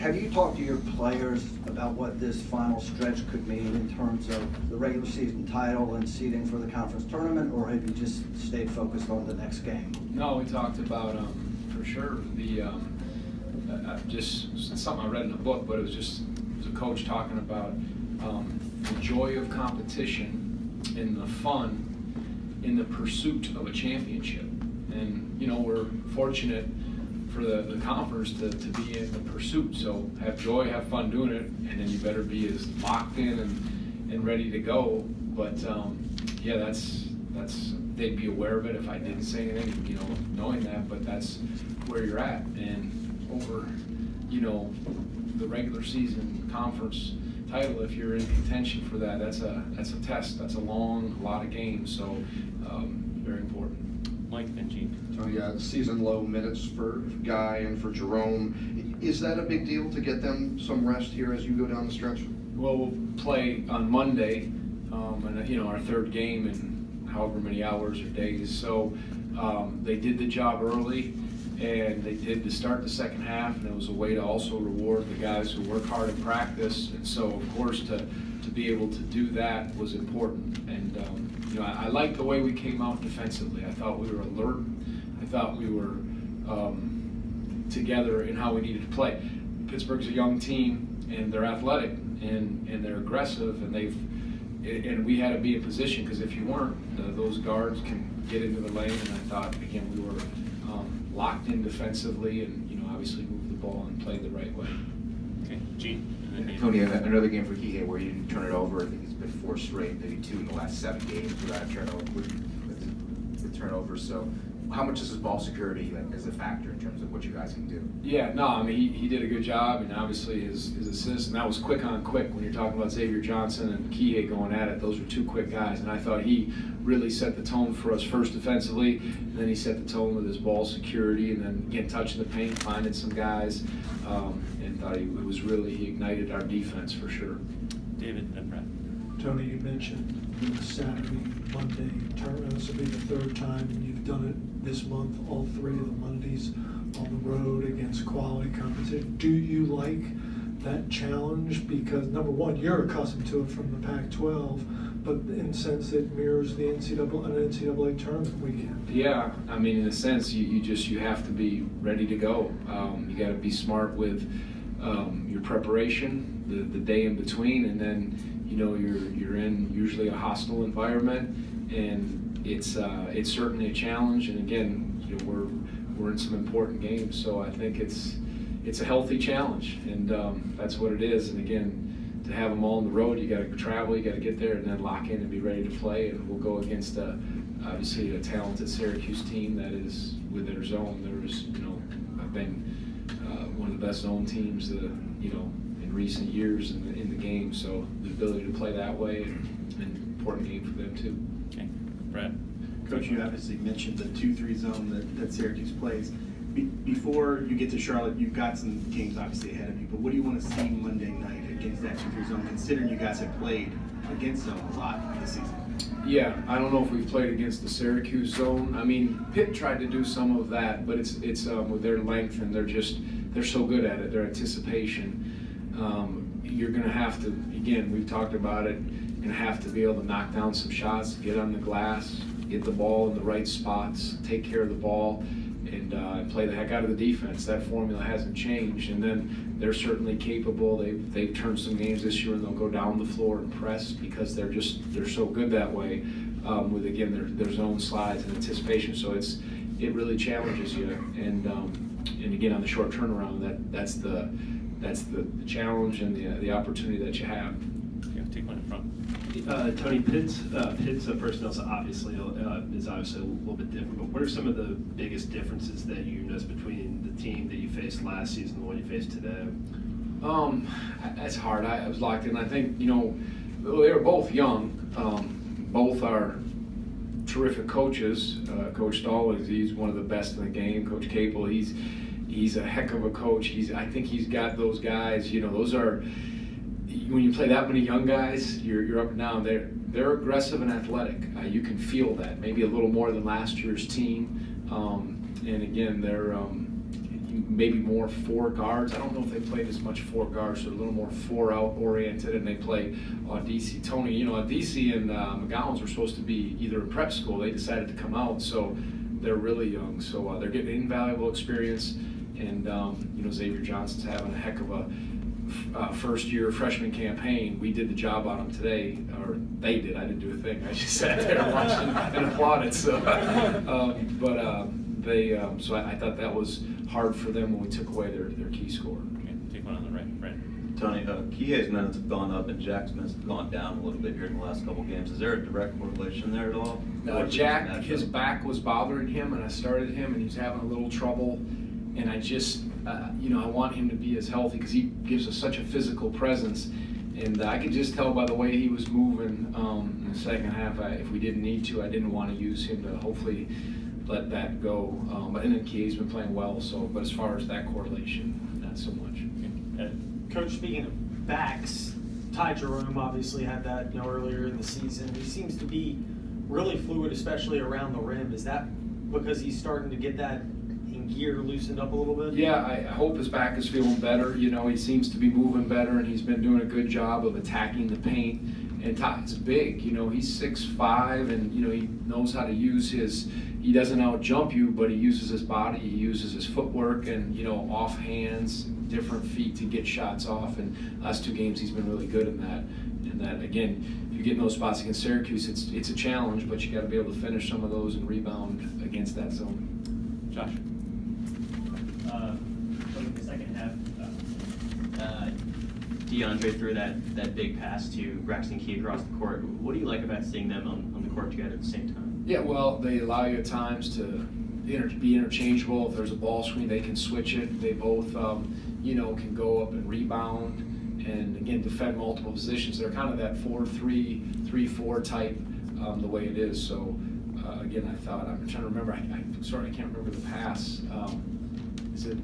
have you talked to your players about what this final stretch could mean in terms of the regular season title and seeding for the conference tournament, or have you just stayed focused on the next game? No, we talked about, for sure, the just something I read in a book, but it was a coach talking about the joy of competition and the fun in the pursuit of a championship. And, you know, we're fortunate for the conference to be in the pursuit. So have joy, have fun doing it, and then you better be as locked in and ready to go. But yeah, that's they'd be aware of it if I didn't say anything, you know, knowing that. But that's where you're at, and over, you know, the regular season conference title, if you're in contention for that, that's a test. That's a lot of games. So very important. Mike and Gene. Tony, season low minutes for Guy and for Jerome. Is that a big deal to get them some rest here as you go down the stretch? Well, we'll play on Monday, and you know, our third game in however many hours or days. So they did the job early, and they did to start the second half, and it was a way to also reward the guys who work hard in practice. And so, of course, to be able to do that was important. And you know, I liked the way we came out defensively. I thought we were alert. I thought we were together in how we needed to play. Pittsburgh's a young team, and they're athletic, and they're aggressive, and we had to be in position, because if you weren't, those guards can get into the lane. And I thought, again, we were locked in defensively, and, you know, obviously moved the ball and played the right way. Okay, Gene. Tony, another game for Kihei where you didn't turn it over. I think it's been 4 straight, maybe 2 in the last 7 games without a turnover. With turnovers. So, how much is his ball security as a factor in terms of what you guys can do? Yeah, no, I mean, he did a good job, and obviously his assist, and that was quick on quick. When you're talking about Xavier Johnson and Kihei going at it, those were 2 quick guys, and I thought he really set the tone for us first defensively, and then he set the tone with his ball security, and then again touching the paint, finding some guys, and thought he ignited our defense for sure. David and Brad. Tony, you mentioned the Saturday, Monday tournament. This will be the 3rd time you've done it this month, all 3 of the Mondays on the road against quality competition. Do you like that challenge? Because number one, you're accustomed to it from the Pac-12, but in the sense it mirrors the NCAA tournament weekend. Yeah, I mean, in a sense, you have to be ready to go. You got to be smart with your preparation, the day in between, and then, you know, you're in usually a hostile environment, and it's certainly a challenge. And again, you know, we're in some important games, so I think it's a healthy challenge, and that's what it is. And again, to have them all on the road, you got to travel, you got to get there, and then lock in and be ready to play. And we'll go against obviously a talented Syracuse team that is with their zone. You know, I've been one of the best zone teams, you know, in recent years in the game. So the ability to play that way, and an important game for them too. Okay, Brad. Coach, you obviously mentioned the 2-3 zone that Syracuse plays. Before you get to Charlotte, you've got some games obviously ahead of you, but what do you want to see Monday night against that 2-3 zone, considering you guys have played against zone a lot this season? Yeah, I don't know if we've played against the Syracuse zone. I mean, Pitt tried to do some of that, but it's with their length, and they're so good at it, their anticipation. You're going to have to, again, we've talked about it, you're going to have to be able to knock down some shots, get on the glass, get the ball in the right spots, take care of the ball, and play the heck out of the defense. That formula hasn't changed, and then they're certainly capable. They've turned some games this year, and they'll go down the floor and press because they're so good that way, with again their zone slides and anticipation. So it really challenges you, and again on the short turnaround, that's the challenge and the opportunity that you have. Yeah, take one in front. Tony, Pitt's personnel is obviously a little bit different, but what are some of the biggest differences that you noticed between the team that you faced last season and the one you faced today? That's hard. I was locked in. I think, you know, they were both young. Both are terrific coaches. Coach Stahl, he's one of the best in the game. Coach Capel, he's a heck of a coach. I think he's got those guys. You know, those are, when you play that many young guys, you're up and down. They're aggressive and athletic. You can feel that, maybe a little more than last year's team. And again, maybe more 4 guards. I don't know if they played as much 4 guards, so a little more 4-out oriented, and they play DC. Tony, DC and McGowan's were supposed to be either in prep school. They decided to come out, so they're really young. So they're getting invaluable experience, and Xavier Johnson's having a heck of a first-year freshman campaign. We did the job on him today, or they did. I didn't do a thing. I just sat there watching and applauded. So, so I thought that was hard for them when we took away their key scorer. Okay, take one on the right. Brett. Tony, Kihei's minutes have gone up and Jack's minutes have gone down a little bit here in the last couple of games. Is there a direct correlation there at all? Jack, his back was bothering him, and I started him, and he's having a little trouble. And I just, I want him to be as healthy because he gives us such a physical presence. And I could just tell by the way he was moving in the second half, if we didn't need to, I didn't want to use him to hopefully let that go. And then Kihei's been playing well, but as far as that correlation, not so much. Okay. Coach, speaking of backs, Ty Jerome obviously had that earlier in the season. He seems to be really fluid, especially around the rim. Is that because he's starting to get that in gear loosened up a little bit? Yeah, I hope his back is feeling better. He seems to be moving better, and he's been doing a good job of attacking the paint. And Ty's big, he's 6'5", and he knows how to use he doesn't out jump you, but he uses his body, he uses his footwork, and off hands, different feet to get shots off. And last 2 games he's been really good in that. And that again, if you get in those spots against Syracuse, it's a challenge, but you got to be able to finish some of those and rebound against that zone. Josh. In the second half, DeAndre threw that big pass to Braxton Key across the court. What do you like about seeing them on the court together at the same time? Yeah, well, they allow you at times to be interchangeable. If there's a ball screen, they can switch it. They both, can go up and rebound and, again, defend multiple positions. They're kind of that 4-3, 3-4 type the way it is. So, again, I'm trying to remember. I can't remember the pass. Is it?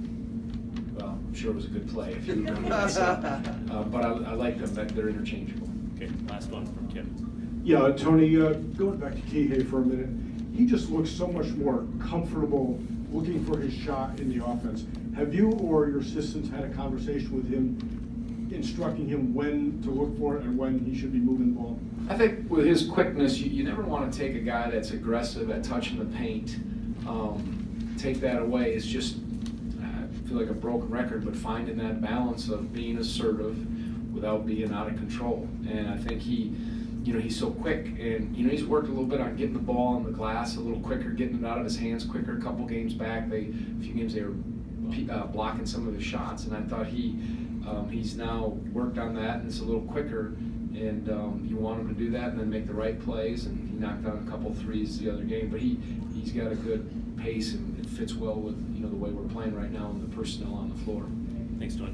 Well, I'm sure it was a good play if you remember that. So, but I like them. They're interchangeable. Okay, last one from Kim. Yeah, Tony, going back to Kihei for a minute, he just looks so much more comfortable looking for his shot in the offense. Have you or your assistants had a conversation with him, instructing him when to look for it and when he should be moving the ball? I think with his quickness, you never want to take a guy that's aggressive at touching the paint. Take that away. It's just, I feel like a broken record, but finding that balance of being assertive without being out of control. And I think he's so quick, and he's worked a little bit on getting the ball on the glass a little quicker, getting it out of his hands quicker. A couple games back, a few games they were blocking some of his shots, and I thought he's now worked on that, and it's a little quicker. And you want him to do that and then make the right plays, and he knocked down a couple threes the other game. But he's got a good pace, and it fits well with the way we're playing right now and the personnel on the floor. Thanks, Tony.